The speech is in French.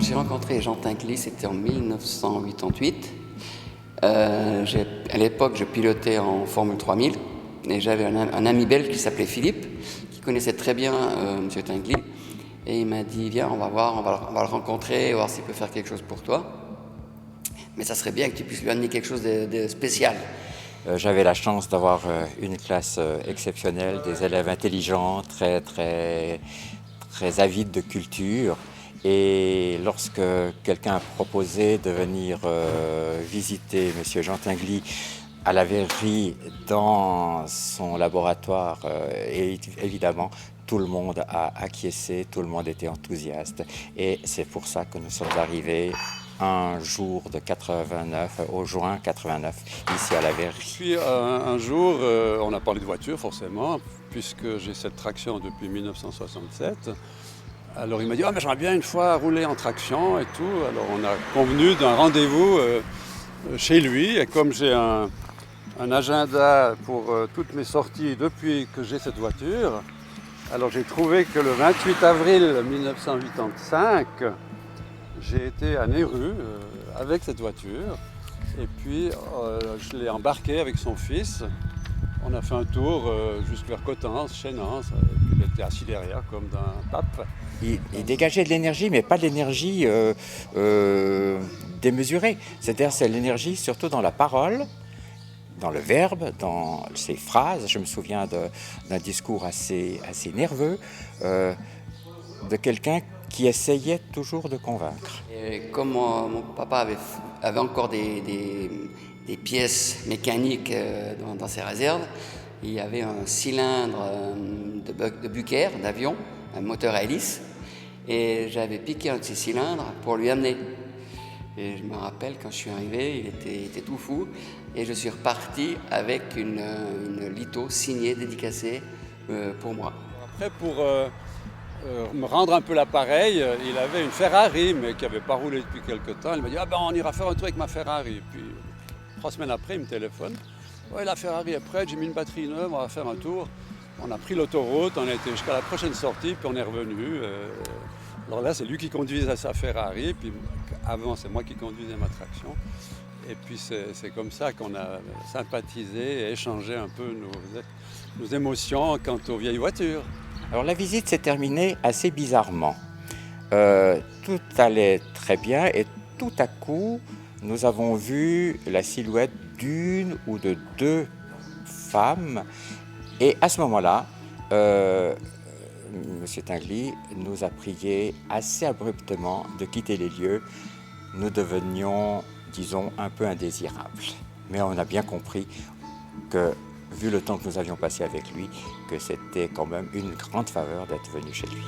j'ai rencontré Jean Tinguely, c'était en 1988. À l'époque, je pilotais en Formule 3000 et j'avais un ami belge qui s'appelait Philippe, qui connaissait très bien M. Tinguely. Et il m'a dit, viens, on va voir, on va le rencontrer, voir s'il peut faire quelque chose pour toi. Mais ça serait bien que tu puisses lui amener quelque chose de spécial. J'avais la chance d'avoir une classe exceptionnelle, des élèves intelligents, très avides de culture. Et lorsque quelqu'un a proposé de venir visiter M. Jean Tinguely à la verrerie dans son laboratoire, et évidemment, tout le monde a acquiescé, tout le monde était enthousiaste. Et c'est pour ça que nous sommes arrivés un jour de 89, au juin 89, ici à la verrerie. Puis un jour, on a parlé de voiture forcément, puisque j'ai cette traction depuis 1967. Alors il m'a dit, mais j'aimerais bien une fois rouler en traction et tout. Alors on a convenu d'un rendez-vous chez lui. Et comme j'ai un agenda pour toutes mes sorties depuis que j'ai cette voiture, alors j'ai trouvé que le 28 avril 1985, j'ai été à Nehru avec cette voiture. Et puis je l'ai embarqué avec son fils. On a fait un tour jusque vers Coutances, chez Nantes. Il était assis derrière comme d'un pape. Il dégageait de l'énergie, mais pas de l'énergie démesurée. C'est-à-dire c'est l'énergie surtout dans la parole, dans le verbe, dans ses phrases. Je me souviens d'un discours assez nerveux de quelqu'un qui essayait toujours de convaincre. Et comme mon papa avait encore des pièces mécaniques dans ses réserves, il y avait un cylindre de Bucaer, d'avion, un moteur à hélice, et j'avais piqué un de ces cylindres pour lui amener. Et je me rappelle, quand je suis arrivé, il était tout fou, et je suis reparti avec une litho signée, dédicacée pour moi. Après, pour me rendre un peu l'appareil, il avait une Ferrari, mais qui n'avait pas roulé depuis quelque temps. Il m'a dit, on ira faire un tour avec ma Ferrari. Et puis, 3 semaines après, il me téléphone. Ouais, la Ferrari est prête, j'ai mis une batterie neuve, on va faire un tour. On a pris l'autoroute, on a été jusqu'à la prochaine sortie, puis on est revenu. Alors là, c'est lui qui conduisait sa Ferrari, puis avant, c'est moi qui conduisais ma traction. Et puis c'est comme ça qu'on a sympathisé et échangé un peu nos émotions quant aux vieilles voitures. Alors la visite s'est terminée assez bizarrement. Tout allait très bien et tout à coup, nous avons vu la silhouette d'une ou de 2 femmes. Et à ce moment-là, M. Tinguely nous a prié assez abruptement de quitter les lieux. Nous devenions, disons, un peu indésirables. Mais on a bien compris que, vu le temps que nous avions passé avec lui, que c'était quand même une grande faveur d'être venu chez lui.